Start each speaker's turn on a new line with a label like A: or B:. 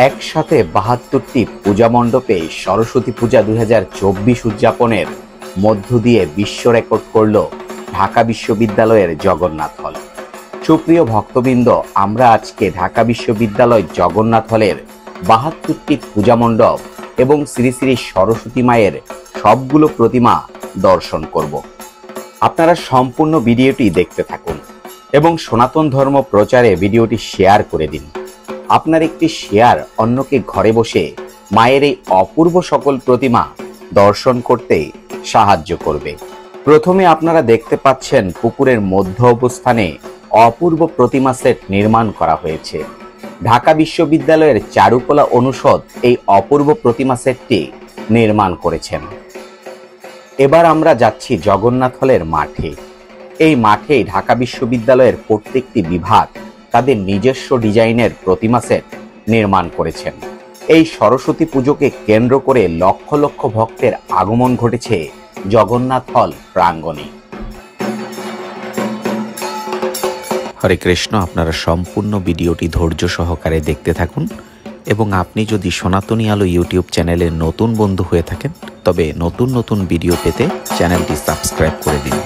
A: একসাথে ৭২টি পূজা মণ্ডপে সরস্বতী পূজা ২০২৪ উদযাপনের মধ্য দিয়ে বিশ্ব রেকর্ড করল ঢাকা বিশ্ববিদ্যালয়ের জগন্নাথ হল। সুপ্রিয় ভক্তবৃন্দ, আমরা আজকে ঢাকা বিশ্ববিদ্যালয় জগন্নাথ হলের ৭২টি পূজা মণ্ডপ এবং শ্রী শ্রী সরস্বতী মায়ের সবগুলো প্রতিমা দর্শন করব। আপনারা সম্পূর্ণ ভিডিওটি দেখতে থাকুন এবং সনাতন ধর্ম প্রচারে ভিডিওটি শেয়ার করে দিন। আপনার একটি শেয়ার অন্যকে ঘরে বসে মায়ের এই অপূর্ব সকল প্রতিমা দর্শন করতে সাহায্য করবে। প্রথমে আপনারা দেখতে পাচ্ছেন পুকুরের মধ্য অবস্থানে অপূর্ব প্রতিমা সেট নির্মাণ করা হয়েছে। ঢাকা বিশ্ববিদ্যালয়ের চারুকলা অনুষদ এই অপূর্ব প্রতিমা সেটটি নির্মাণ করেছেন। এবার আমরা যাচ্ছি জগন্নাথ হলের মাঠে। এই মাঠে ঢাকা বিশ্ববিদ্যালয়ের প্রত্যেকটি বিভাগ তাদের নিজস্ব ডিজাইনের প্রতিমা সেট নির্মাণ করেছেন। এই সরস্বতী পুজোকে কেন্দ্র করে লক্ষ লক্ষ ভক্তের আগমন ঘটেছে জগন্নাথ হল প্রাঙ্গণে।
B: হরে কৃষ্ণ, আপনারা সম্পূর্ণ ভিডিওটি ধৈর্য সহকারে দেখতে থাকুন এবং আপনি যদি সনাতনী আলো ইউটিউব চ্যানেলের নতুন বন্ধু হয়ে থাকেন তবে নতুন নতুন ভিডিও পেতে চ্যানেলটি সাবস্ক্রাইব করে দিন।